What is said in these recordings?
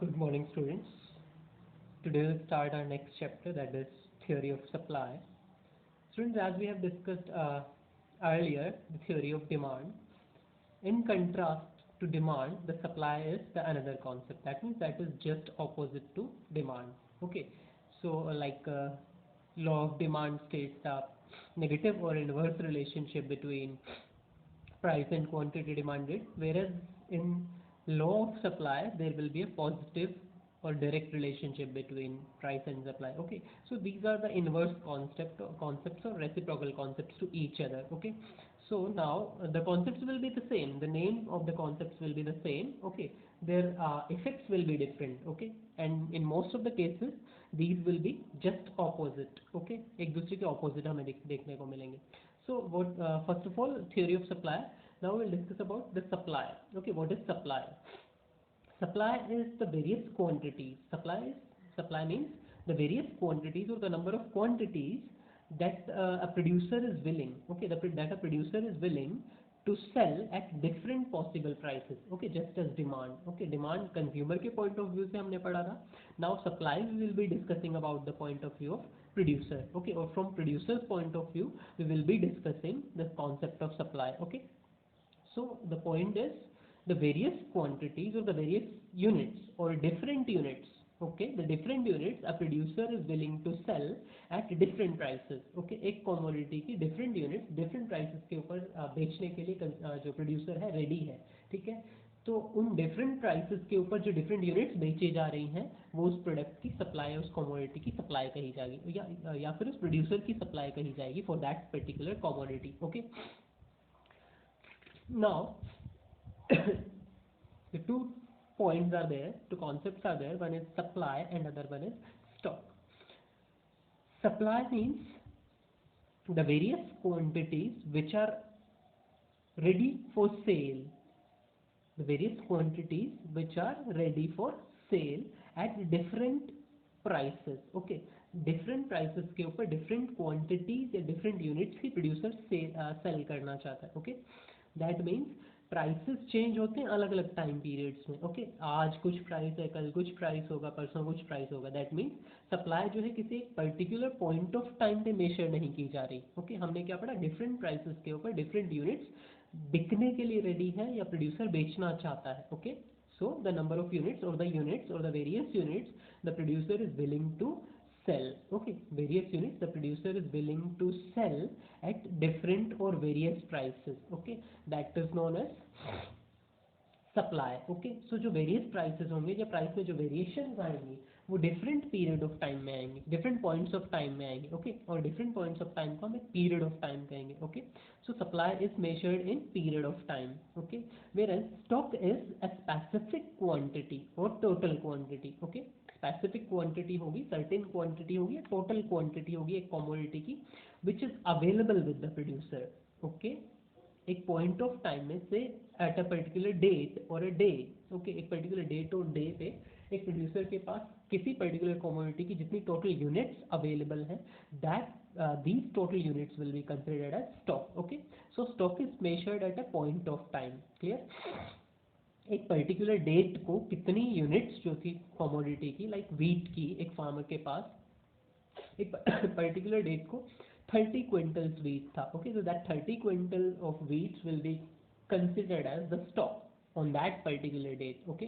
Good morning, students. Today we'll start our next chapter, that is theory of supply. Students, as we have discussed earlier, the theory of demand. In contrast to demand, the supply is the another concept. That means that is just opposite to demand. Okay. So, law of demand states the negative or inverse relationship between price and quantity demanded, whereas in law of supply there will be a positive or direct relationship between price and supply. Okay, so these are the inverse concepts or reciprocal concepts to each other. Okay, so now the concepts will be the same, the name of the concepts will be the same. Okay, their effects will be different. Okay, and in most of the cases these will be just opposite. Okay, एक दूसरे के opposite हमें देखने को मिलेंगे. So what first of all, theory of supply. Now we'll discuss about the supply. Okay, what is supply? Supply is the various quantities. Supply means the various quantities or the number of quantities that a producer is willing. Okay, that a producer is willing to sell at different possible prices. Okay, just as demand. Okay, demand consumer के point of view से हमने पढ़ा था. Now supply we will be discussing about the point of view of producer. Okay, or from producer's point of view we will be discussing the concept of supply. Okay, so the point is the various quantities or the various units or different units. Okay, the different units a producer is willing to sell at different prices. Okay, एक commodity की different units different prices के ऊपर बेचने के लिए जो producer है ready है. ठीक है, तो उन different prices के ऊपर जो different units बेचे जा रही हैं वो उस product की supply है, उस commodity की supply कही जाएगी या फिर उस producer की supply कही जाएगी for that particular commodity. Okay, now the two points are there, two concepts are there. One is supply and other one is stock. Supply means the various quantities which are ready for sale. The various quantities which are ready for sale at different prices. Okay, different prices के ऊपर different quantities या different units की producer sell करना चाहता है. Okay, that means prices change होते हैं अलग अलग टाइम पीरियड्स में. ओके, आज कुछ प्राइस है, कल कुछ प्राइस होगा, परसों कुछ प्राइस होगा. दैट मीन्स सप्लाई जो है किसी एक पर्टिकुलर पॉइंट ऑफ टाइम पे मेजर नहीं की जा रही. ओके, हमने क्या पढ़ा, डिफरेंट प्राइसेस के ऊपर डिफरेंट यूनिट्स बिकने के लिए रेडी है या प्रोड्यूसर बेचना चाहता है. Okay, so the number of units और the various units the producer is willing to sell. Okay, various units the producer is willing to sell at different or various prices. Okay, that is known as supply. Okay, so जो various prices होंगे या price में जो variations आएंगी वो different period of time में आएंगे, different points of time में आएंगे. Okay, और different points of time को हम एक period of time कहेंगे. Okay, so supply is measured in period of time. Okay, whereas stock is a specific quantity or total quantity. Okay, specific quantity होगी, certain quantity होगी, total quantity होगी एक commodity की which is available with the producer. Okay, एक point of time में से eight a particular date और a day. Okay, एक पर्टिकुलर डेट और डे पे एक प्रोड्यूसर के पास किसी पर्टिकुलर कमोडिटी की जितनी टोटल यूनिट्स अवेलेबल हैं that these total units will be considered as stock. Okay, so stock is measured at a point of time. Clear? एक पर्टिकुलर डेट को कितनी यूनिट्स जो थी कमोडिटी की, लाइक वीट की, एक फार्मर के पास एक पर्टिकुलर डेट को 30 क्विंटल्स वीट था. Okay, so that 30 quintal of wheats will be considered as the stock on that particular date. Okay,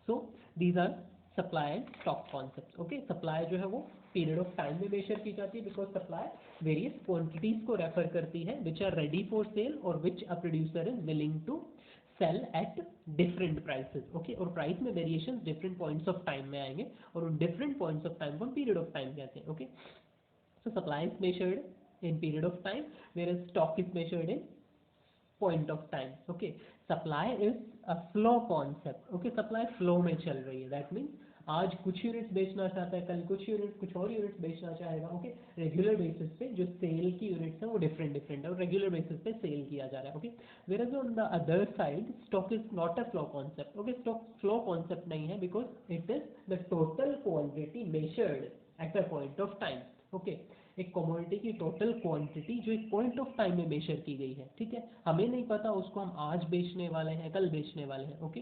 so these are supply and stock concept. Okay, supply जो है वो period of time में measure की जाती है because supply various quantities को refer करती है which are ready for sale और which a producer is willing to sell at different prices. Okay, और प्राइस में variation different points of time में आएंगे और उन डिफरेंट पॉइंट्स ऑफ टाइम को हम पीरियड ऑफ टाइम कहते हैं. Okay, so supply is measured in period of time whereas stock is measured in point of time. Okay, supply is a flow concept. Okay, supply flow में चल रही है. that means आज कुछ units बेचना चाहता है, कल कुछ और यूनिट्स बेचना चाहेगा. ओके, रेगुलर बेसिस पे जो सेल की यूनिट्स हैं वो डिफरेंट है और रेगुलर बेसिस पे सेल किया जा रहा है. Okay, whereas on the other side stock is not a flow concept. Okay, stock flow concept नहीं है because it is the total quantity measured at a point of time. Okay, एक commodity की total quantity जो एक point of time में measure की गई है, ठीक है। हमें नहीं पता उसको हम आज बेचने वाले हैं, कल बेचने वाले हैं, ओके।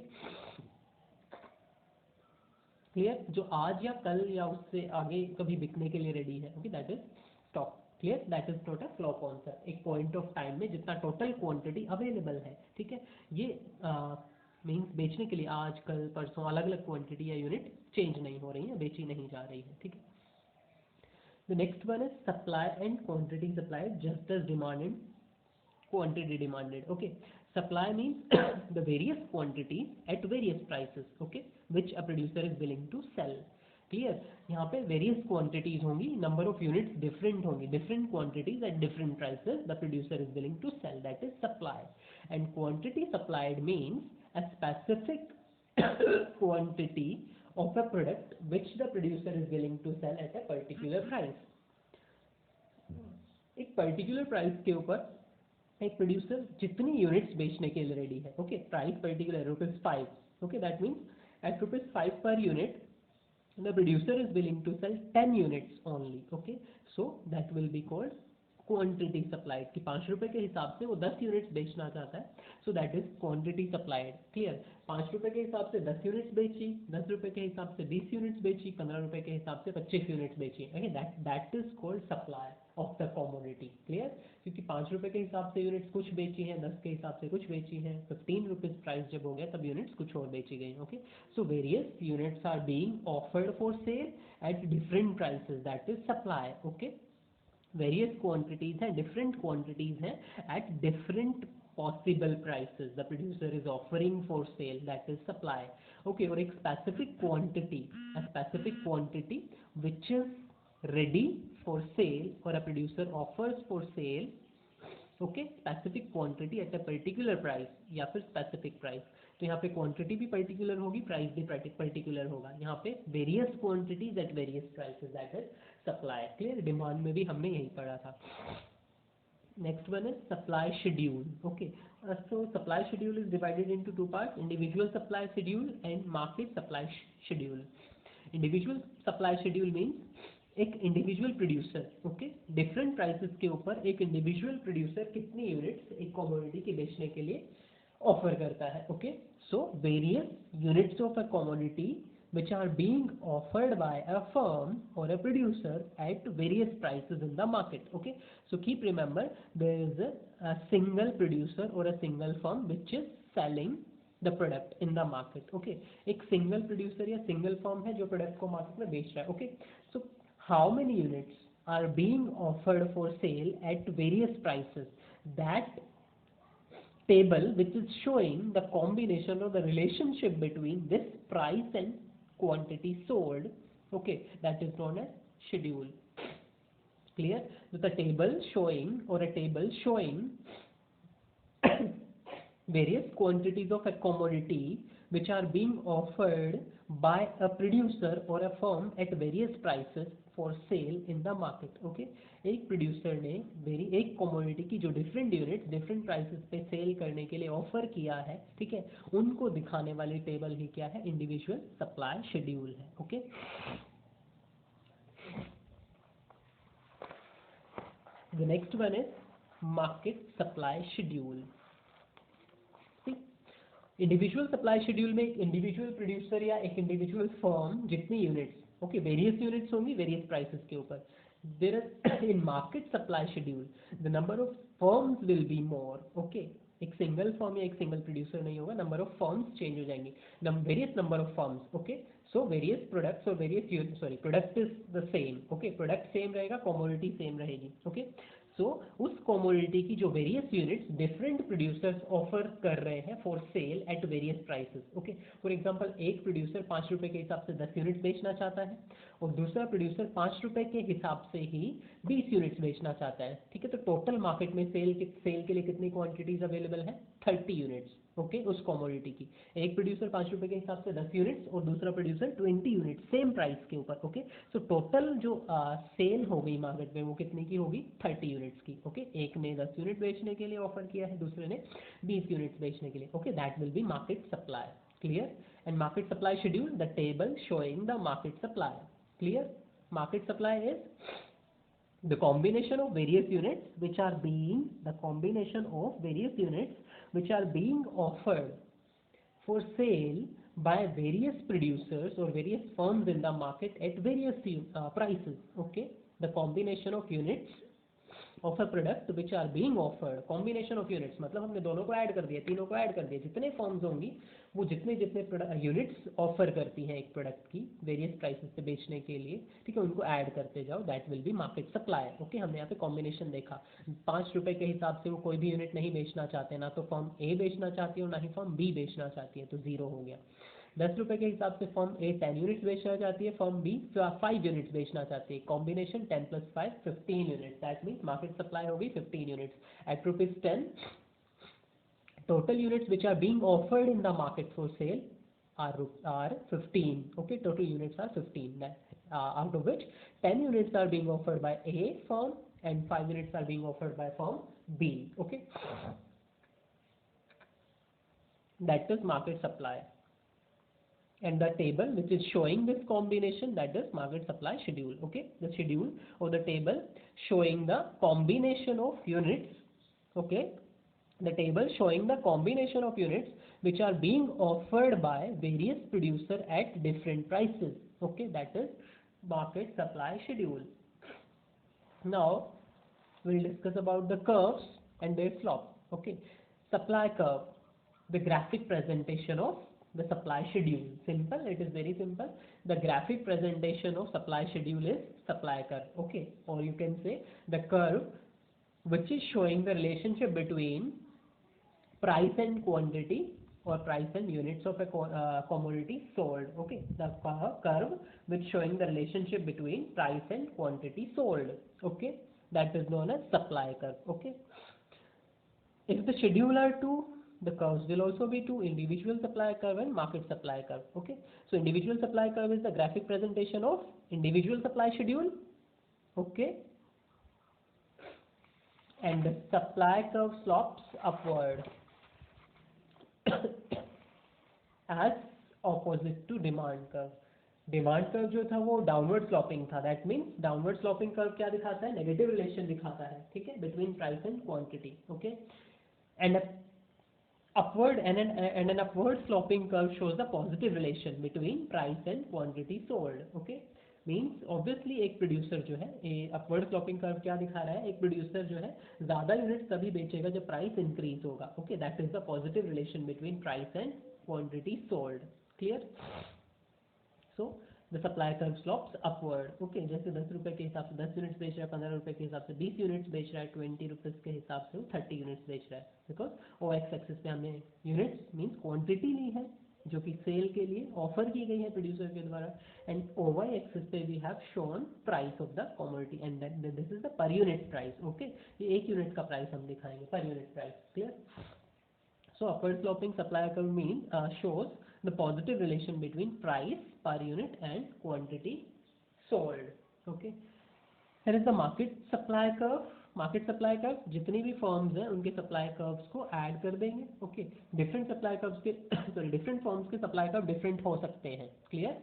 क्लियर, जो आज या कल या उससे आगे कभी बिकने के लिए रेडी है, okay, that is stock. Clear, that is not a flow concept. एक पॉइंट ऑफ टाइम में जितना टोटल क्वांटिटी अवेलेबल है, ठीक है, ये मीन्स बेचने के लिए आज कल परसों अलग अलग क्वांटिटी या यूनिट चेंज नहीं हो रही है, बेची नहीं जा रही है, ठीक है। The next one is supply and quantity supplied just as demand and quantity demanded, okay. Supply means the various quantities at various prices, okay, which a producer is willing to sell. Clear, यहाँ पे various quantities होंगी, number of units different होंगी, different quantities at different prices the producer is willing to sell, that is supply. And quantity supplied means a specific quantity of a product which the producer is willing to sell at a particular price. एक particular price के ऊपर एक producer जितनी units बेचने के लिए ready है, okay, price particular ₹5, okay, that means at ₹5 per unit the producer is willing to sell 10 units only, okay, so that will be called quantity supplied, कि ₹5 के हिसाब से वो 10 यूनिट्स बेचना चाहता है, so that is quantity supplied. Clear, ₹5 के हिसाब से 10 यूनिट्स बेची, ₹10 के हिसाब से 20 यूनिट्स बेची, ₹15 के हिसाब से 25 यूनिट्स बेची, okay, that is called supply of the commodity. Clear, क्योंकि ₹5 के हिसाब से यूनिट्स कुछ बेची हैं, 10 के हिसाब से कुछ बेची हैं, ₹15 प्राइस जब हो गया तब यूनिट्स कुछ और बेची गई, okay. So various units are being offered for sale at different prices, that is supply, okay. Various quantities हैं, डिफरेंट क्वांटिटीज हैं at different possible prices the producer is offering for sale, that is supply, okay. और एक specific quantity which is ready for sale or a producer offers for sale, okay, specific quantity at a particular price या फिर specific price. तो यहाँ पे quantity भी particular होगी, price भी पर्टिकुलर होगा, यहाँ पे various quantities at various prices, that is supply. Clear, demand में भी हमने यही पढ़ा था। Next one is supply schedule, okay. So supply schedule is divided into two parts, individual supply schedule and market supply schedule. Individual supply schedule means एक individual producer, okay, different prices के ऊपर एक इंडिविजुअल प्रोड्यूसर कितनी units एक commodity की बेचने के लिए ऑफर करता है, okay. So various units of a commodity which are being offered by a firm or a producer at various prices in the market, okay. So keep remember there is a single producer or a single firm which is selling the product in the market, okay. एक single producer या single firm है जो product को market में बेच रहा है, okay. So how many units are being offered for sale at various prices, that table which is showing the combination or the relationship between this price and quantity sold, okay, that is known as schedule. Clear, so the table showing or a table showing various quantities of a commodity which are being offered by a producer or a firm at various prices for sale in the market, okay. एक producer ने एक commodity की जो different unit different prices पे cell करने के लिए offer किया है, ठीक है, उनको दिखाने वाली टेबल ही क्या है, इंडिविजुअल सप्लाई शेड्यूल है, okay. The next one is market supply schedule. Individual supply schedule में एक इंडिविजुअल प्रोड्यूसर या एक इंडिविजुअल फर्म जितनी यूनिट्स, ओके, वेरियस यूनिट्स होंगी वेरियस प्राइसेस के ऊपर। There in market supply schedule the number of firms will be more, okay. एक single firm या एक सिंगल प्रोड्यूसर नहीं होगा, नंबर ऑफ फर्म्स चेंज हो जाएंगी, various number of firms, okay. So various products और various product is the same, okay, product same रहेगा, commodity same रहेगी, ओके। सो उस कमोडिटी की जो various units different producers offer कर रहे हैं for sale at various prices, okay. For example एक प्रोड्यूसर ₹5 के हिसाब से 10 यूनिट्स बेचना चाहता है और दूसरा प्रोड्यूसर ₹5 के हिसाब से ही 20 यूनिट्स बेचना चाहता है, ठीक है। तो टोटल मार्केट में सेल के लिए कितनी क्वांटिटीज अवेलेबल है, 30 यूनिट्स, ओके, उस कमोडिटी की। एक प्रोड्यूसर ₹5 के हिसाब से 10 यूनिट्स और दूसरा प्रोड्यूसर 20 यूनिट सेम प्राइस के ऊपर, ओके। सो टोटल जो सेल हो गई मार्केट में वो कितने की होगी, 30 यूनिट्स की, ओके। एक ने 10 यूनिट बेचने के लिए ऑफर किया है, दूसरे ने 20 यूनिट्स बेचने के लिए, okay. That will B market supply. Clear, and market supply schedule the table showing the market supply. Clear, market supply is the combination of various units which are being offered for sale by various producers or various firms in the market at various prices. Okay, the combination of units of a product which are being offered, combination of units मतलब हमने दोनों को add कर दिया, तीनों को add कर दिया, जितने फॉर्म्स होंगी वो जितने जितने यूनिट्स ऑफर करती हैं एक प्रोडक्ट की वेरियस प्राइसेस पे बेचने के लिए, ठीक है, उनको ऐड करते जाओ, that will B market supply. Okay, हमने यहाँ पे कॉम्बिनेशन देखा. 5 रुपए के हिसाब से वो कोई भी यूनिट नहीं बेचना चाहते, ना तो फॉर्म ए बेचना चाहती है और ना ही फॉर्म बी बेचना चाहती है, तो जीरो हो गया. 10 रुपए के हिसाब से फॉर्म ए 10 यूनिट्स बेचना चाहती है, फॉर्म बी 5 यूनिट्स बेचना चाहती है, combination 10 + 5 15 units, that means market supply होगी 15 units at ₹10. Total units which are being offered in the market for sale are 15. Okay, total units are 15. Out of which 10 units are being offered by A firm and 5 units are being offered by firm B. Okay, that is market supply. And the table which is showing this combination, that is market supply schedule. Okay, the schedule or the table showing the combination of units. Okay, the table showing the combination of units which are being offered by various producer at different prices. Okay, that is market supply schedule. Now we'll discuss about the curves and their slope. Okay, supply curve, the graphic presentation of the supply schedule. Simple, it is very simple. The graphic presentation of supply schedule is supply curve. Okay, or you can say the curve which is showing the relationship between price and quantity or price and units of a commodity sold. Okay, the curve which showing the relationship between price and quantity sold. Okay, that is known as supply curve. Okay, if the schedule are two, the curves will also be two: individual supply curve and market supply curve. Okay, so individual supply curve is the graphic presentation of individual supply schedule. Okay, and the supply curve slopes upward as opposite to demand curve. Demand curve जो था वो downward sloping था, that means downward sloping curve क्या दिखाता है, negative relation दिखाता है, ठीक है, between price and quantity. Okay, and upward and an upward sloping curve shows the positive relation between price and quantity sold. Okay, means obviously एक producer जो है, अपवर्ड स्लोपिंग कर्व क्या दिखा रहा है, एक प्रोड्यूसर जो है ज्यादा यूनिट तभी बेचेगा जब प्राइस इंक्रीज होगा. Okay, that is the positive relation between price and quantity sold. Clear? So the supply curve slopes upward. Okay, जैसे 10 रुपए के हिसाब से 10 यूनिट्स बेच रहा है, 15 रुपए के हिसाब से 20 यूनिट्स बेच रहा है, 20 रुपीज के हिसाब से वो 30 यूनिट्स बेच रहा है, बिकॉज ओ एक्स एक्सिस पे हमने यूनिट्स मीन्स क्वांटिटी ली है जो कि सेल के लिए ऑफर की गई है प्रोड्यूसर के द्वारा, एंड ओ वाई एक्सिस पे we have shown price of the commodity and this is the per unit price. Okay, ये एक यूनिट का प्राइस हम दिखाएंगे, per unit price. Clear? So upward sloping supply curve means shows the positive relation between price per unit and quantity sold. Okay, here is the market supply curve. Market supply curve जितनी भी firms हैं उनके supply curves को add कर देंगे. Okay, different supply curves के sorry different firms के supply curve different हो सकते हैं. Clear?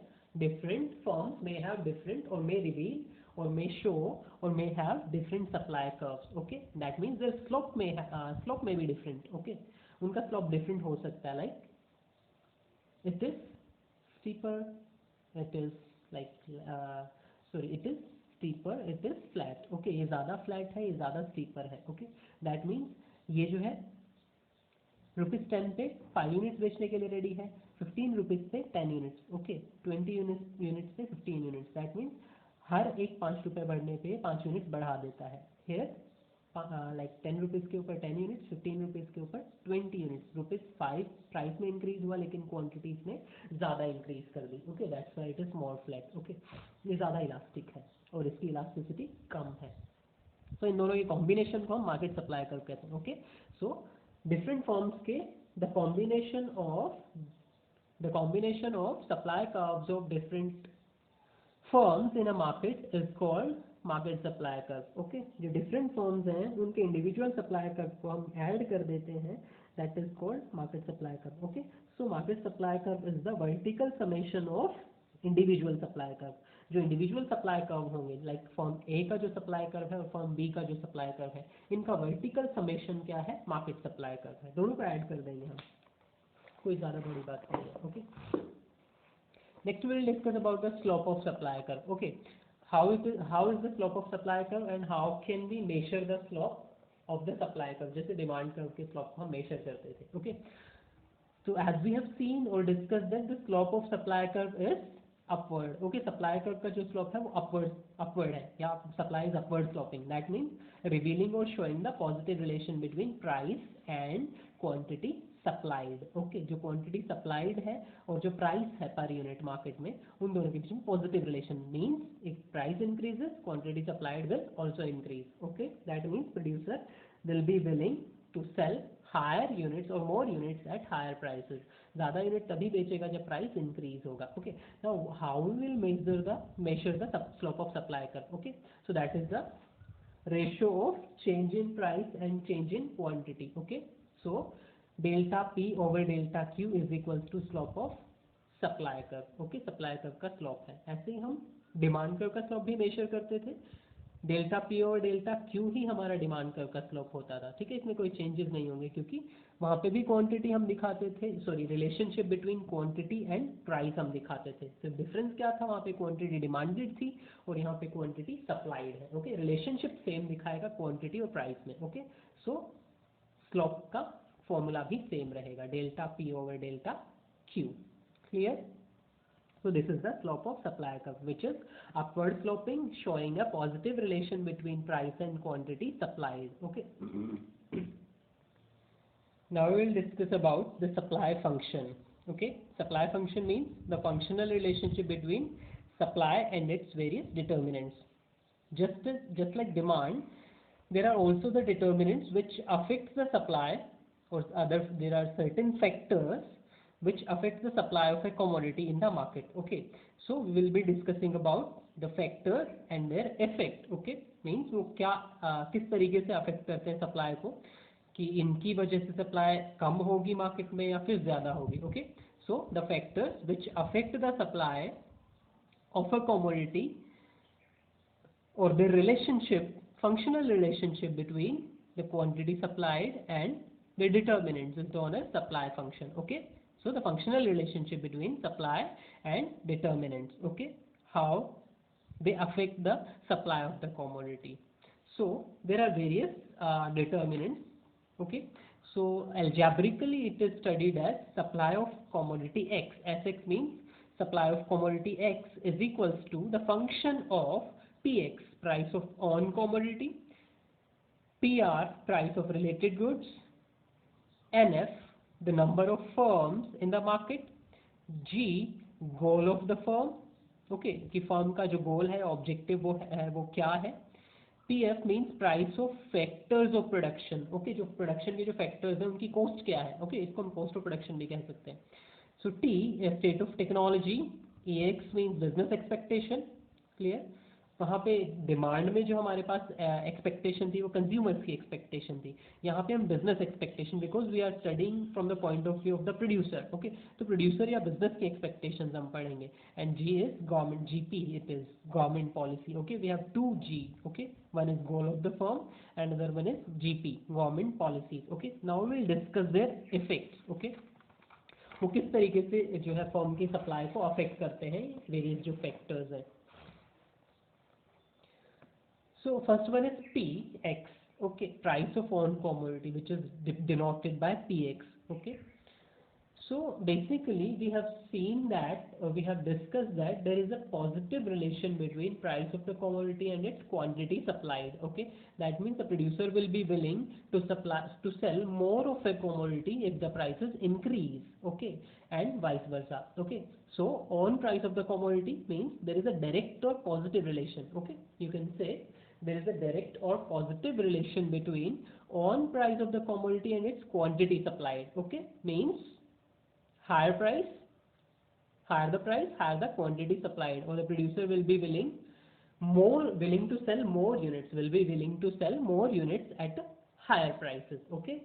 Different firms may have different और मे reveal or may show or may have different supply curves. Okay, that means their slope may be different. Okay, उनका slope different हो सकता है, like it is steeper, it is like sorry it is steeper, it is flat. Okay, ये ज़्यादा flat है, ये ज़्यादा steeper है. ओके, दैट मीन्स ये जो है ₹10 पे 5 यूनिट्स बेचने के लिए रेडी है, 15 रुपीज़ पे 10 यूनिट्स. ओके, 20 यूनिट्स पे 15 यूनिट्स, दैट मीन्स हर एक 5 रुपये बढ़ने पे 5 यूनिट्स बढ़ा देता है. हेयर लाइक 10 रुपीज़ के ऊपर 10 यूनिट्स, 15 रुपीज़ के ऊपर 20 यूनिट्स. ₹5 प्राइस में इंक्रीज हुआ लेकिन क्वांटिटी इसने ज़्यादा इंक्रीज कर दी. Okay, that's why it is more flat. Okay, ये ज़्यादा इलास्टिक है और इसकी इलास्टिसिटी कम है. तो इन दोनों के कॉम्बिनेशन को हम मार्केट सप्लाई कर्व कहते हैं. ओके, सो डिफरेंट फॉर्म्स के the combination of supply curves of different firms in a market is called market supply curve. Okay, जो डिफरेंट फर्म्स हैं उनके इंडिविजुअल सप्लाई कर्व को हम ऐड कर देते हैं, that is called market supply curve. Okay, so market supply curve is the vertical summation of individual supply curve. जो individual supply curve होंगे, लाइक फर्म ए का जो सप्लाई कर्व है और फर्म बी का जो सप्लाई कर्व है, इनका वर्टिकल समेशन क्या है, मार्केट सप्लाई कर्व है। दोनों को ऐड कर देंगे हम, कोई ज़्यादा बड़ी बात नहीं है। Okay, next we will discuss about the slope of supply curve. Okay, how is the slope of supply curve and how can we measure the slope of the supply curve, जैसे डिमांड कर्व के slope को हम major करते थे। Okay, so as we have seen or discussed that the slope of supply curve is upward. Okay, supply curve का जो slope है वो upward है, या supply is upward sloping. That means revealing or showing the positive relation between price and quantity supplied. Okay, जो quantity supplied है और जो price है per unit market में, उन दोनों के बीच में positive relation means if price increases, quantity supplied will also increase. Okay, that means producer will be willing to sell higher units or more units at higher prices. ज़्यादा unit तभी बेचेगा जब price increase होगा। Okay, now how will measure the slope of supply curve. Okay, so that is the ratio of change in price and change in quantity. Okay, so delta P over delta Q is equals to slope of supply curve. Okay, supply curve का slope है। ऐसे ही हम demand curve का slope भी major करते थे, delta P और delta Q ही हमारा डिमांड कर्व का स्लोप होता था। ठीक है, इसमें कोई चेंजेस नहीं होंगे क्योंकि वहाँ पे भी क्वांटिटी हम दिखाते थे, sorry relationship between quantity and price हम दिखाते थे। सिर्फ डिफरेंस क्या था, वहाँ पे क्वांटिटी डिमांडेड थी और यहाँ पे क्वांटिटी सप्लाइड है। ओके, रिलेशनशिप सेम दिखाएगा क्वांटिटी और प्राइस में। ओके, सो स्लोप का फॉर्मूला भी सेम रहेगा, delta P over delta Q. Clear? So this is the slope of supply curve, which is upward sloping, showing a positive relation between price and quantity supplied. Okay. Now we will discuss about the supply function. Okay, supply function means the functional relationship between supply and its various determinants. Just like demand, there are also the determinants which affect the supply, or there are certain factors which affect the supply of a commodity in the market. Okay, so we will be discussing about the factors and their effect. Okay, means वो क्या किस तरीके से affect करते हैं supply को, कि इनकी वजह से सप्लाई कम होगी मार्केट में या फिर ज़्यादा होगी। Okay, so the factors which affect the supply of a commodity or the relationship, functional relationship between the quantity supplied and the determinants is known as supply function. Okay, so the functional relationship between supply and determinants. Okay, how they affect the supply of the commodity. So there are various determinants. Okay, so algebraically it is studied as supply of commodity X. Sx means supply of commodity X is equals to the function of Px, price of on commodity, PR, price of related goods, NF, the number of firms in the market, G, goal of the firm. Okay, कि firm का जो गोल है, objective वो क्या है। PF means price of factors of production. Okay, जो production के जो फैक्टर्स हैं उनकी कॉस्ट क्या है। ओके, इसको हम कॉस्ट ऑफ प्रोडक्शन भी कह सकते हैं। सो T, state of technology, EX means business expectation. Clear? वहाँ पे डिमांड में जो हमारे पास एक्सपेक्टेशन थी वो कंज्यूमर्स की एक्सपेक्टेशन थी, यहाँ पे हम business expectation, because we are studying from the point of view of the producer. Okay, तो प्रोड्यूसर या बिजनेस की एक्सपेक्टेशन हम पढ़ेंगे। And G is government, GP it is government policy. Okay, we have 2 G. Okay, one is goal of the firm and other one is GP, government policies. Okay, now we will discuss their effects. Okay, वो किस तरीके से जो है firm की supply को affect करते हैं वेरियस जो फैक्टर्स हैं। So first one is Px, okay, price of on commodity, which is denoted by Px. Okay, so basically we have seen that we have discussed that there is a positive relation between price of the commodity and its quantity supplied. Okay, that means the producer will be willing to sell more of a commodity if the prices increase. Okay, and vice versa. Okay, so on price of the commodity means there is a direct or positive relation. Okay, you can say there is a direct or positive relation between on price of the commodity and its quantity supplied. Okay, means higher price, higher the price, higher the quantity supplied, or the producer will be willing to sell more units, will be willing to sell more units at higher prices. Okay,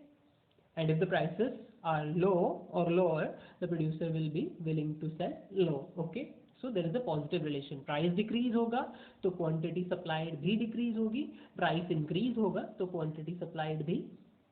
and if the prices are low or lower, the producer will be willing to sell low. Okay, so there is a positive relation, price decrease होगा तो quantity supplied भी decrease होगी, price increase होगा तो quantity supplied भी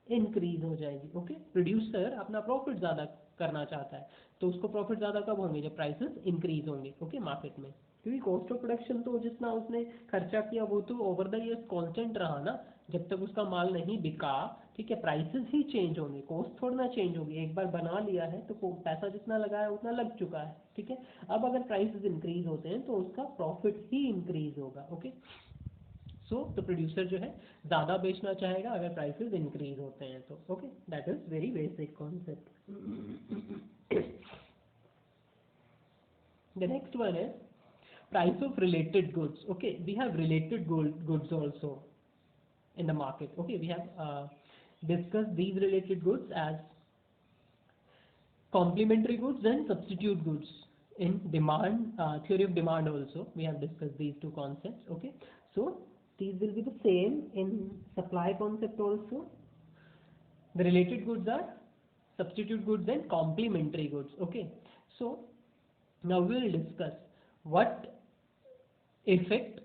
increase हो जाएगी। Okay, producer अपना प्रॉफिट ज़्यादा करना चाहता है तो उसको प्रॉफिट ज़्यादा कब होंगे, जब प्राइसेस इंक्रीज होंगे। ओके, मार्केट में, क्योंकि कॉस्ट ऑफ प्रोडक्शन तो जितना उसने खर्चा किया वो तो ओवर द ईयर्स कांस्टेंट रहा ना, जब तक उसका माल नहीं बिका, ठीक है, प्राइसेस ही चेंज होंगे, कॉस्ट थोड़ा ना चेंज होगी। एक बार बना लिया है तो पैसा जितना लगाया उतना लग चुका है, ठीक है। अब अगर प्राइसेस इंक्रीज होते हैं तो उसका प्रॉफिट ही इंक्रीज होगा। ओके, सो द प्रोड्यूसर जो है ज़्यादा बेचना चाहेगा अगर प्राइसेस इंक्रीज होते हैं तो। Okay, that is very basic concept. The next one is price of related goods. Okay, we have related goods also in the market. Okay, we have discussed these related goods as complementary goods and substitute goods. In demand theory of demand also we have discussed these two concepts. Okay, so these will be the same in supply concept also. The related goods are substitute goods and complementary goods. Okay, so now we will discuss what effect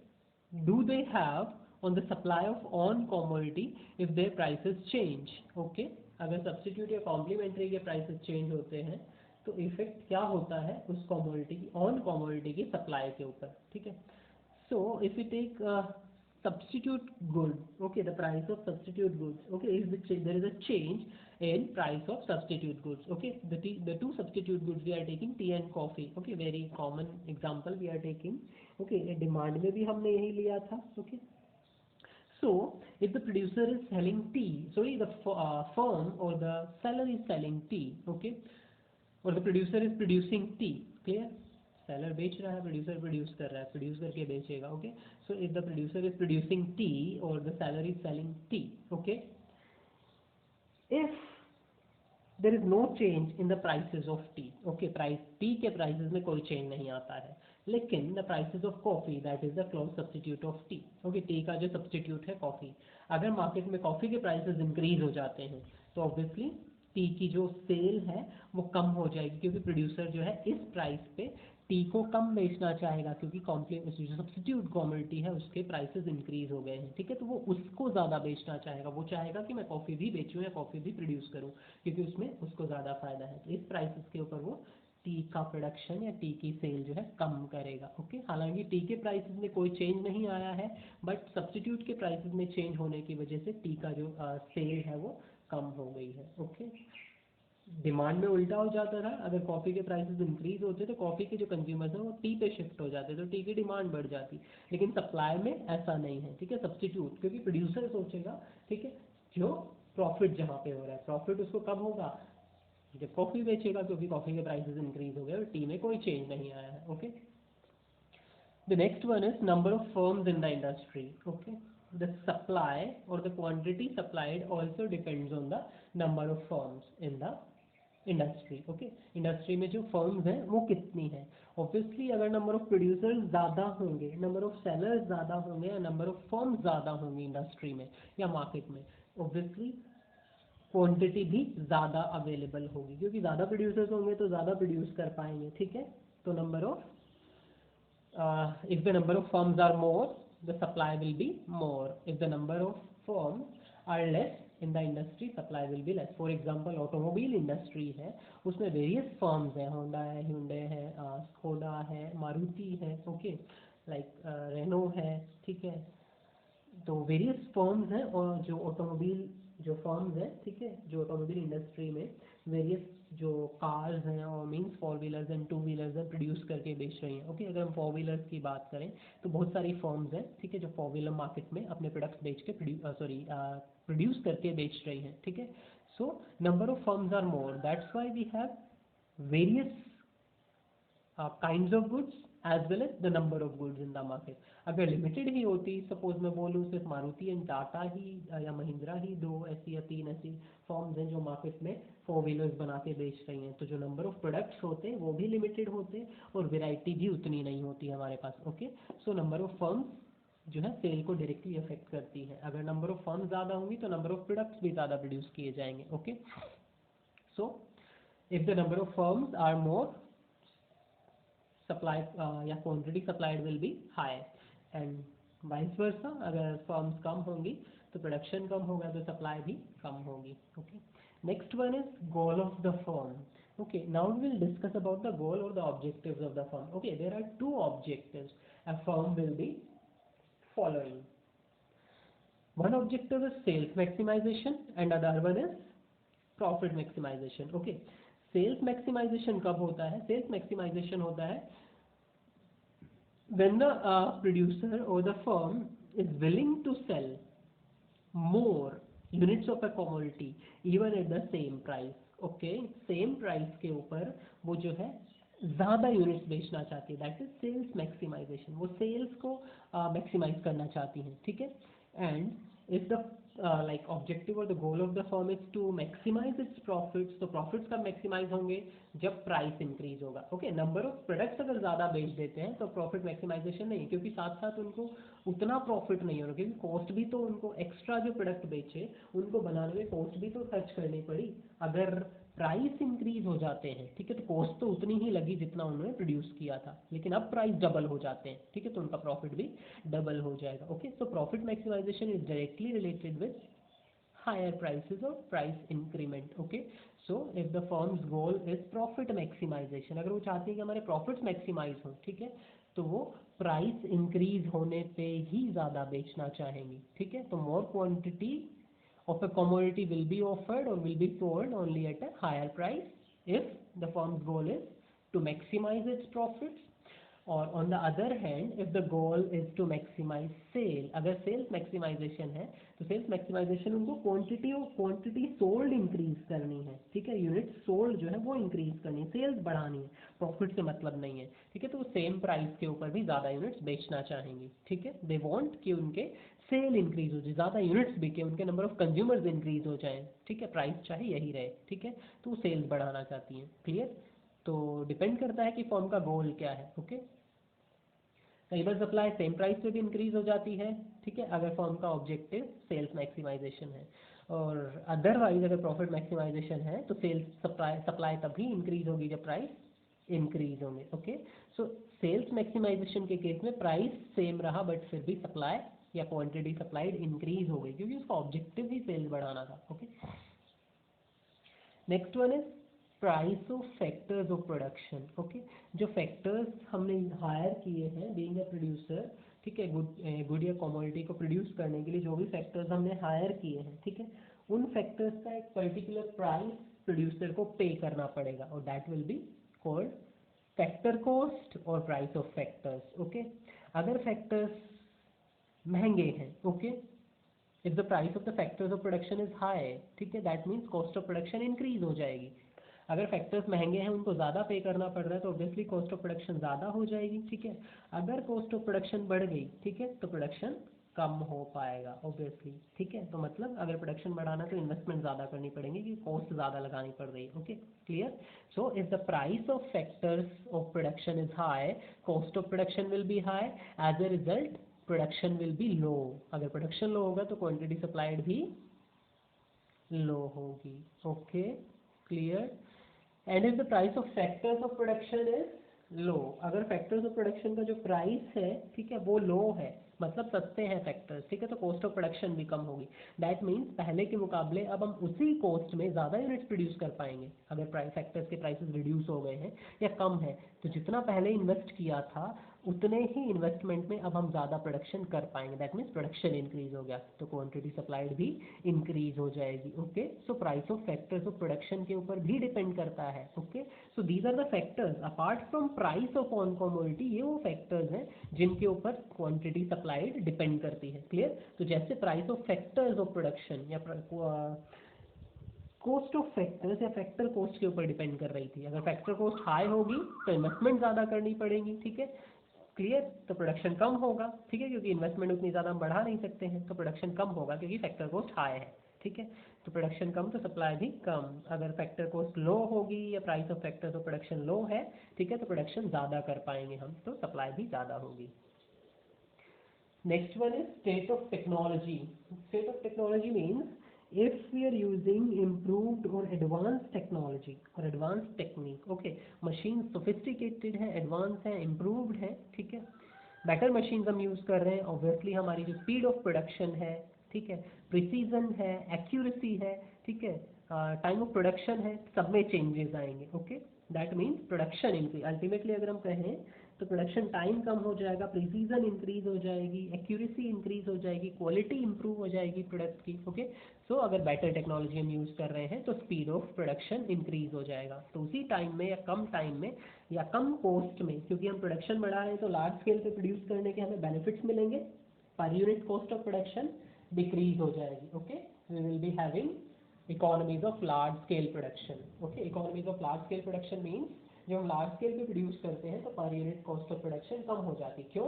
do they have on the supply of on commodity if their prices change. Okay, अगर substitute या complementary के prices change होते हैं तो effect क्या होता है उस कमोडिटी की, ऑन कमोडिटी की सप्लाई के ऊपर, ठीक है। So if you take substitute good, okay, the price of substitute goods, okay, there is a change in price of substitute goods. Okay, the two substitute goods we are taking tea and coffee. Okay, very common example we are taking. Okay, demand में भी हमने यही लिया था. Okay, so if the producer is selling tea, sorry, the firm or the seller is selling tea, okay, or the producer is producing tea, clear, seller बेच रहा है, producer produce कर रहा है, प्रोड्यूस करके बेचेगा। Okay, so if the producer is producing tea और the seller is selling tea, okay, if there is no change in the prices of tea, okay, price tea के प्राइसेस में कोई change नहीं आता है, लेकिन the prices of coffee, that is the close substitute of tea, okay, tea का जो substitute है कॉफी, अगर मार्केट में कॉफी के प्राइसेस इंक्रीज हो जाते हैं तो ऑब्वियसली टी की जो सेल है वो कम हो जाएगी, क्योंकि प्रोड्यूसर जो है इस प्राइस पे टी को कम बेचना चाहेगा, क्योंकि जो सब्स्टिट्यूट कमोडिटी है उसके प्राइसेस इंक्रीज हो गए हैं, ठीक है, तो वो उसको ज़्यादा बेचना चाहेगा, वो चाहेगा कि मैं कॉफ़ी भी बेचूं या कॉफ़ी भी प्रोड्यूस करूं, क्योंकि उसमें उसको ज़्यादा फायदा है, तो इस प्राइसेस के ऊपर वो टी का प्रोडक्शन या टी की सेल जो है कम करेगा। ओके, हालांकि टी के प्राइसेस में कोई चेंज नहीं आया है, बट सब्स्टिट्यूट के प्राइसेस में चेंज होने की वजह से टी का जो सेल है वो कम हो गई है। ओके, डिमांड में उल्टा हो जाता था, अगर कॉफ़ी के प्राइसेस इंक्रीज होते तो कॉफ़ी के जो कंज्यूमर्स हैं वो टी पे शिफ्ट हो जाते, तो टी की डिमांड बढ़ जाती, लेकिन सप्लाई में ऐसा नहीं है, ठीक है, सब्स्टिट्यूट, क्योंकि प्रोड्यूसर सोचेगा, ठीक है, जो प्रॉफिट जहाँ पे हो रहा है, प्रॉफिट उसको कब होगा, जब कॉफ़ी बेचेगा, क्योंकि कॉफ़ी के प्राइसेस इंक्रीज हो गए और टी में कोई चेंज नहीं आया है। Okay, the next one is number of firms in the industry. Okay, the supply or the quantity supplied also depends on the number of firms in the industry. Okay, industry में जो firms हैं वो कितनी हैं, obviously अगर number of producers ज़्यादा होंगे, number of sellers ज़्यादा होंगे या नंबर ऑफ फर्म्स ज़्यादा होंगी इंडस्ट्री में या मार्केट में, ऑब्वियसली क्वांटिटी भी ज़्यादा अवेलेबल होगी, क्योंकि ज़्यादा प्रोड्यूसर्स होंगे तो ज़्यादा प्रोड्यूस कर पाएंगे, ठीक है, तो number of if the number of firms are more, the supply will be more. If the number of firms are less in the industry, supply will be less. For example, automobile industry है, उसमें various firms हैं, Honda है, Hyundai है, Skoda है, Maruti है, okay, like Renault है, ठीक है, तो वेरियस फर्म्स हैं, और जो ऑटोमोबाइल जो फर्म्स हैं, ठीक है, जो ऑटोमोबाइल इंडस्ट्री में वेरियस जो कार्स हैं और means four wheelers and two wheelers हैं प्रोड्यूस करके बेच रही हैं। ओके, अगर हम फोर व्हीलर्स की बात करें तो बहुत सारी फर्म्स हैं, ठीक है, जो फोर व्हीलर मार्केट में अपने प्रोडक्ट्स बेच के प्रोड्यूस करके बेच रही हैं, ठीक है, so number of firms are more, that's why we have various kinds of goods as well as the number of goods in the market. अगर लिमिटेड ही होती, सपोज मैं बोलूँ सिर्फ मारुति एंड टाटा ही या महिंद्रा ही दो ऐसी या तीन ऐसी फॉर्म्स हैं जो मार्केट में फोर व्हीलर्स बना के बेच रही हैं, तो जो नंबर ऑफ प्रोडक्ट्स होते हैं वो भी लिमिटेड होते हैं और वेराइटी भी उतनी नहीं होती है हमारे पास। Okay, so number of firms जो है सेल को डायरेक्टली अफेक्ट करती है, अगर नंबर ऑफ फर्म्स ज़्यादा होंगी तो नंबर ऑफ प्रोडक्ट्स भी ज़्यादा प्रोड्यूस किए जाएंगे। Okay, so if the number of firms are more, supply या quantity supplied will be high and vice versa, अगर firms कम होंगी तो production कम होगा तो supply भी कम होगी. Okay. Next one is goal of the firm. Okay, now we will discuss about the goal or the objectives of the firm. Okay, there are two objectives a firm will be following. One objective is sales maximization and other one is profit maximization. Okay, sales maximization कब होता है? Sales maximization होता है when the producer or the firm is willing to sell more units of a commodity even at the same price. Okay, same price के ऊपर वो जो है ज़्यादा यूनिट्स बेचना चाहती है, दैट इज सेल्स मैक्सिमाइजेशन. वो सेल्स को मैक्सिमाइज करना चाहती हैं. ठीक है. And if the like objective और the goal of the firm is to maximize its profits, तो प्रॉफिट्स कब मैक्सिमाइज होंगे? जब प्राइस इंक्रीज होगा. ओके, नंबर ऑफ प्रोडक्ट्स अगर ज़्यादा बेच देते हैं तो प्रॉफिट मैक्सिमाइजेशन नहीं, क्योंकि साथ साथ उनको उतना प्रॉफिट नहीं हो रहा, क्योंकि कॉस्ट भी तो उनको एक्स्ट्रा जो प्रोडक्ट बेचे उनको बनाने में कॉस्ट भी तो खर्च करनी पड़ी. अगर प्राइस इंक्रीज हो जाते हैं, ठीक है, तो कॉस्ट तो उतनी ही लगी जितना उन्होंने प्रोड्यूस किया था, लेकिन अब प्राइस डबल हो जाते हैं, ठीक है, तो उनका प्रॉफिट भी डबल हो जाएगा. Okay, so profit maximization is directly related with higher prices or price increment. Okay, so if the firm's goal is profit maximization, अगर वो चाहती है कि हमारे प्रॉफिट्स मैक्सिमाइज हो, ठीक है, तो वो प्राइस इंक्रीज होने पे ही ज़्यादा बेचना चाहेंगी. ठीक है, तो more quantity of a commodity will be offered or will be sold only at a higher price if the firm's goal is to maximize its profits. Or on the other hand, if the goal is to maximize sale, अगर sales maximization है तो sales maximization उनको quantity sold increase करनी है. ठीक है, units sold जो है वो increase करनी है, sales बढ़ानी है, profit से मतलब नहीं है. ठीक है, तो same price के ऊपर भी ज़्यादा units बेचना चाहेंगी. ठीक है, they want कि उनके सेल इंक्रीज हो जाए, ज़्यादा यूनिट्स बिके, उनके नंबर ऑफ कंज्यूमर्स इंक्रीज हो जाए. ठीक है, प्राइस चाहे यही रहे. ठीक है, तो वो सेल्स बढ़ाना चाहती हैं. क्लियर. तो डिपेंड करता है कि फर्म का गोल क्या है. ओके, कई बार सप्लाई सेम प्राइस पे भी इंक्रीज हो जाती है. ठीक है, अगर फर्म का ऑब्जेक्टिव सेल्स मैक्सिमाइजेशन है, और अदरवाइज अगर प्रॉफिट मैक्सिमाइजेशन है तो सेल्स सप्लाई तभी इंक्रीज होगी जब प्राइस इंक्रीज होंगे. ओके, सो सेल्स मैक्सिमाइजेशन के केस में प्राइस सेम रहा बट फिर भी सप्लाई या क्वांटिटी सप्लाइड इंक्रीज हो गई, क्योंकि उसका ऑब्जेक्टिव ही सेल्स बढ़ाना था. Okay, next one is price of factors of production. Okay, जो फैक्टर्स हमने हायर किए हैं बीइंग अ प्रोड्यूसर, ठीक है, गुड या कमोडिटी को प्रोड्यूस करने के लिए जो भी फैक्टर्स हमने हायर किए हैं, ठीक है, उन फैक्टर्स का एक पर्टिकुलर प्राइस प्रोड्यूसर को पे करना पड़ेगा, और that will be called factor cost और प्राइस ऑफ फैक्टर्स. ओके, अगर फैक्टर्स महंगे हैं, okay, if the price of the factors of production is high, ठीक है, that means cost of production increase हो जाएगी. अगर फैक्टर्स महंगे हैं, उनको ज़्यादा पे करना पड़ रहा है, तो ऑब्वियसली कॉस्ट ऑफ प्रोडक्शन ज़्यादा हो जाएगी. ठीक है, अगर कॉस्ट ऑफ प्रोडक्शन बढ़ गई, ठीक है, तो प्रोडक्शन कम हो पाएगा ऑब्वियसली. ठीक है, तो मतलब अगर प्रोडक्शन बढ़ाना तो इन्वेस्टमेंट ज़्यादा करनी पड़ेगी, कि कॉस्ट ज़्यादा लगानी पड़ रही है. Okay, clear. So if the price of factors of production is high, cost of production will be high, as a result production will be low. अगर प्रोडक्शन लो होगा तो क्वांटिटी सप्लाइड भी लो होगी. Okay, clear. And if the price of factors of production is low, अगर factors of production का जो price है, ठीक है, वो लो है, मतलब सस्ते हैं फैक्टर्स, ठीक है, तो कॉस्ट ऑफ प्रोडक्शन भी कम होगी. दैट मीन्स पहले के मुकाबले अब हम उसी कॉस्ट में ज़्यादा यूनिट्स प्रोड्यूस कर पाएंगे. अगर प्राइस फैक्टर्स के प्राइसेस रिड्यूस हो गए हैं या कम है, तो जितना पहले इन्वेस्ट किया था उतने ही इन्वेस्टमेंट में अब हम ज़्यादा प्रोडक्शन कर पाएंगे. दैट मीन्स प्रोडक्शन इंक्रीज हो गया, तो क्वांटिटी सप्लाइड भी इंक्रीज हो जाएगी. Okay, so price of factors of production के ऊपर भी डिपेंड करता है. Okay, so these are the factors apart from price of on commodity. ये वो फैक्टर्स हैं जिनके ऊपर क्वांटिटी सप्लाइड डिपेंड करती है. क्लियर. तो जैसे price of factors of production या कॉस्ट ऑफ फैक्टर्स या फैक्टर कॉस्ट के ऊपर डिपेंड कर रही थी. अगर फैक्टर कॉस्ट हाई होगी तो इन्वेस्टमेंट ज़्यादा करनी पड़ेगी. ठीक है, क्लियर. तो प्रोडक्शन कम होगा, ठीक है, क्योंकि इन्वेस्टमेंट उतनी ज़्यादा हम बढ़ा नहीं सकते हैं, तो प्रोडक्शन कम होगा क्योंकि फैक्टर कॉस्ट हाई है. ठीक है, तो प्रोडक्शन कम तो सप्लाई भी कम. अगर फैक्टर कॉस्ट लो होगी या price of factor of production low है, ठीक है, तो प्रोडक्शन ज़्यादा कर पाएंगे हम, तो सप्लाई भी ज़्यादा होगी. Next one is state of technology. State of technology means if we are using improved or advanced technology or advanced technique, okay, machine sophisticated है, advanced है, improved है, ठीक है, बेटर मशीन्स हम यूज़ कर रहे हैं, ऑब्वियसली हमारी जो स्पीड ऑफ प्रोडक्शन है, ठीक है, प्रिसीजन है, एक्यूरेसी है, ठीक है, टाइम ऑफ प्रोडक्शन है, सब में चेंजेस आएंगे, okay, that means production increase, ultimately अगर हम कहें तो प्रोडक्शन टाइम कम हो जाएगा, प्रिसीजन इंक्रीज हो जाएगी, एक्यूरेसी इंक्रीज हो जाएगी, क्वालिटी इंप्रूव हो जाएगी प्रोडक्ट की, ओके। सो अगर बेटर टेक्नोलॉजी हम यूज़ कर रहे हैं तो स्पीड ऑफ प्रोडक्शन इंक्रीज हो जाएगा, तो उसी टाइम में या कम टाइम में या कम कॉस्ट में, क्योंकि हम प्रोडक्शन बढ़ा रहे हैं तो लार्ज स्केल पे प्रोड्यूस करने के हमें बेनिफिट्स मिलेंगे, पर unit cost of production decrease हो जाएगी, okay, we will be having economies of large scale production, okay. Economies of large scale production means जो हम लार्ज स्केल पे प्रोड्यूस करते हैं तो per unit cost of production कम हो जाती है, क्यों?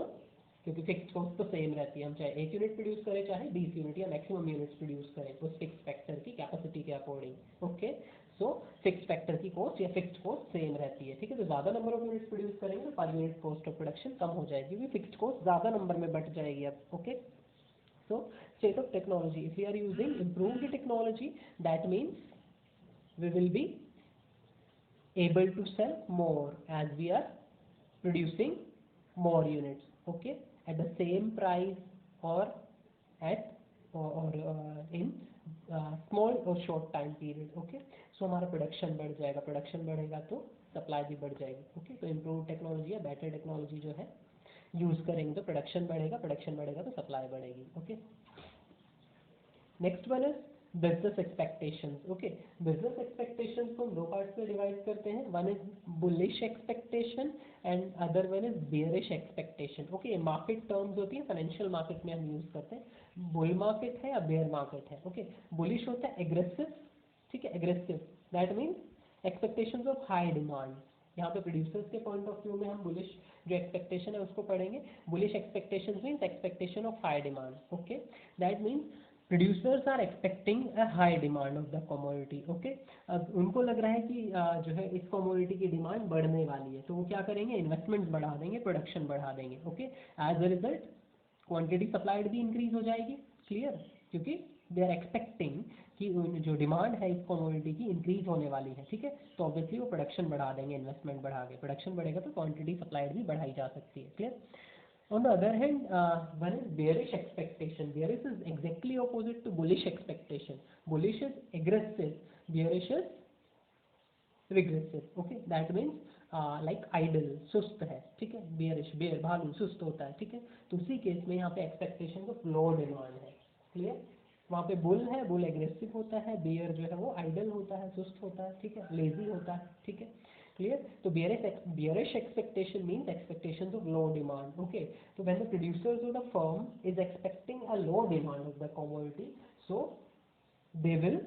क्योंकि फिक्स कॉस्ट तो सेम रहती है, हम चाहे 1 यूनिट प्रोड्यूस करें चाहे 20 यूनिट या मैक्सिमम यूनिट्स प्रोड्यूस करें उस फिक्स फैक्टर की कैपेसिटी के according, okay. So fix factor की कॉस्ट या फिक्स्ड कॉस्ट सेम रहती है, ठीक है। तो ज़्यादा नंबर ऑफ यूनिट्स प्रोड्यूस करेंगे तो per unit cost of production कम हो जाएगी, क्योंकि फिक्स्ड कॉस्ट ज़्यादा नंबर में बढ़ जाएगी अब, okay. So state of technology, if we are using improved technology, that means we will be able to sell more as we are producing more units, okay, at the same price or at in small or short time period, okay। so हमारा production बढ़ जाएगा, production बढ़ेगा तो supply भी बढ़ जाएगी, okay. तो improve technology या बेटर टेक्नोलॉजी जो है यूज़ करेंगे तो प्रोडक्शन बढ़ेगा, प्रोडक्शन बढ़ेगा तो सप्लाई बढ़ेगी, okay. Next one is business expectations, okay. Business expectations को हम दो पार्ट्स में डिवाइड करते हैं, one is bullish expectation and other one is bearish expectation, okay. Market terms होती है, फाइनेंशियल मार्केट में हम यूज करते हैं, बुल मार्केट है या बेयर मार्केट है, ओके। बुलिश होता है एग्रेसिव, ठीक है, aggressive, that means expectations of high demand. यहाँ पे प्रोड्यूसर्स के पॉइंट ऑफ व्यू में हम बुलिश जो एक्सपेक्टेशन है उसको पढ़ेंगे। Bullish expectations means expectation of high demand, okay. That means producers are expecting a high demand of the commodity, okay। अब उनको लग रहा है कि जो है इस commodity की डिमांड बढ़ने वाली है, तो वो क्या करेंगे, इन्वेस्टमेंट बढ़ा देंगे, प्रोडक्शन बढ़ा देंगे, okay. As a result quantity supplied भी इंक्रीज हो जाएगी, क्लियर, क्योंकि दे आर एक्सपेक्टिंग कि जो डिमांड है इस कमोडिटी की इंक्रीज होने वाली है, ठीक है। तो ऑब्वियसली वो प्रोडक्शन बढ़ा देंगे, इन्वेस्टमेंट बढ़ा के, प्रोडक्शन बढ़ेगा तो क्वांटिटी सप्लाइड भी बढ़ाई जा सकती है, clear. On the other hand, one is bearish expectation. Bearish is exactly opposite to bullish expectation. Bullish is aggressive, bearish is regressive. Okay, that means like idle, सुस्त है, ठीक है। bearish, bear, भालू सुस्त होता है, ठीक है। तो उसी केस में यहाँ पे expectation को low demand है, clear। वहाँ पे बुल है, बुल एग्रेसिव होता है, बेयर जो है वो आइडल होता है, सुस्त होता है, ठीक है, लेजी होता है, ठीक है, क्लियर। तो bearish expectation means expectations of low demand, okay। so when the producers of the firm is expecting a low demand of the commodity, so they will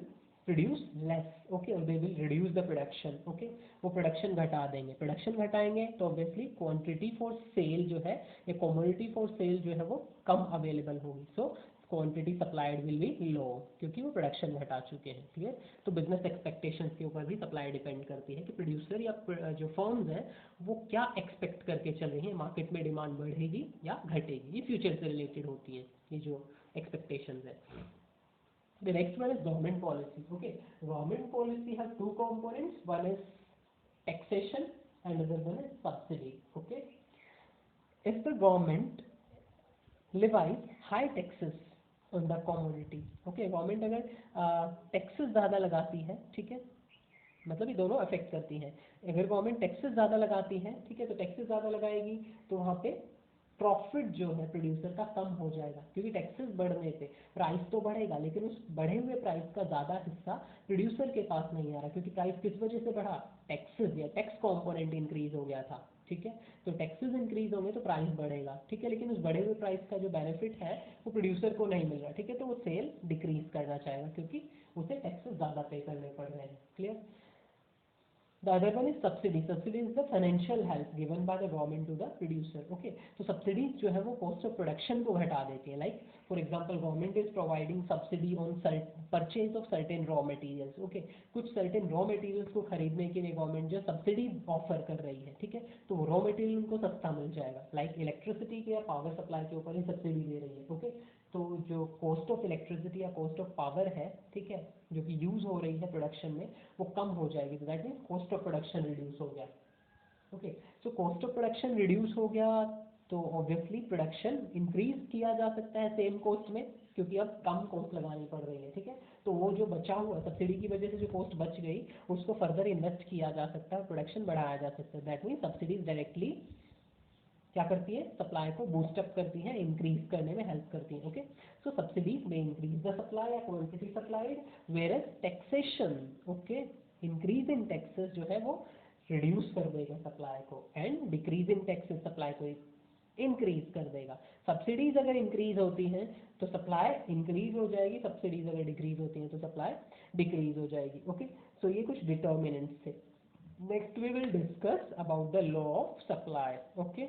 produce less, okay, or they will reduce the production, okay। वो production घटा देंगे, production घटाएंगे तो obviously quantity for sale जो है या commodity for sale जो है वो कम अवेलेबल होगी, so quantity supplied will be low, क्योंकि वो प्रोडक्शन घटा चुके हैं, क्लियर। तो बिजनेस एक्सपेक्टेशंस के ऊपर भी सप्लाई डिपेंड करती है कि प्रोड्यूसर या जो फर्म्स हैं वो क्या एक्सपेक्ट करके चल रही हैं, मार्केट में डिमांड बढ़ेगी या घटेगी, ये फ्यूचर से रिलेटेड होती है ये जो एक्सपेक्टेशंस है। The next one is government policy, okay। Government policy has two components, one is taxation and other one is subsidy, okay। If the government levies high taxes on the commodity, okay, government अगर taxes ज़्यादा लगाती है, ठीक है, मतलब ये दोनों affect करती हैं। अगर गवर्नमेंट टैक्सेस ज़्यादा लगाती है, ठीक है, तो टैक्सेस ज़्यादा लगाएगी तो वहाँ पे प्रॉफिट जो है प्रोड्यूसर का कम हो जाएगा, क्योंकि टैक्सेस बढ़ने से प्राइस तो बढ़ेगा लेकिन उस बढ़े हुए प्राइस का ज़्यादा हिस्सा प्रोड्यूसर के पास नहीं आ रहा, क्योंकि प्राइस किस वजह से बढ़ा, टैक्सेस या टैक्स कॉम्पोनेंट इंक्रीज हो गया था, ठीक है। तो टैक्सेस इंक्रीज होंगे तो प्राइस बढ़ेगा, ठीक है, लेकिन उस बढ़े हुए प्राइस का जो बेनिफिट है वो प्रोड्यूसर को नहीं मिल रहा, ठीक है। तो वो सेल डिक्रीज करना चाहेगा क्योंकि उसे टैक्सेस ज़्यादा पे करने पड़ रहे हैं, clear. The other one is subsidy. Subsidy is the financial help given by the government to the producer. Okay. तो subsidies जो है वो cost of production को घटा देती है. Like for example, government is providing subsidy on purchase of certain raw materials. Okay. कुछ certain raw materials को खरीदने के लिए government जो subsidy offer कर रही है, ठीक है, तो raw material उनको सस्ता मिल जाएगा. Like electricity के या power supply के ऊपर ही subsidy दे रही है. Okay. तो जो कॉस्ट ऑफ इलेक्ट्रिसिटी या कॉस्ट ऑफ पावर है, ठीक है, जो कि यूज हो रही है प्रोडक्शन में, वो कम हो जाएगी। तो that means cost of production reduce हो गया। Okay, so cost of production reduce हो गया तो ऑब्वियसली प्रोडक्शन इंक्रीज किया जा सकता है सेम कॉस्ट में, क्योंकि अब कम कॉस्ट लगानी पड़ रही है, ठीक है। तो वो जो बचा हुआ सब्सिडी की वजह से जो कॉस्ट बच गई, उसको फर्दर इन्वेस्ट किया जा सकता है, प्रोडक्शन बढ़ाया जा सकता है। दैट मीन्स सब्सिडीज डायरेक्टली क्या करती है, सप्लाई को बूस्ट अप करती है, इंक्रीज करने में हेल्प करती है। ओके, सो सब्सिडीज में इंक्रीज द सप्लाई या quantity supplied, whereas taxation, okay, increase in taxes जो है वो रिड्यूस कर देगा सप्लाई को, and decrease in taxes supply को इंक्रीज कर देगा। सब्सिडीज अगर इंक्रीज होती हैं तो सप्लाई इंक्रीज हो जाएगी, सब्सिडीज अगर डिक्रीज होती हैं तो सप्लाई डिक्रीज हो जाएगी। ओके, सो ये कुछ डिटर्मिनेंट्स थे। Next we will discuss about the law of supply. Okay,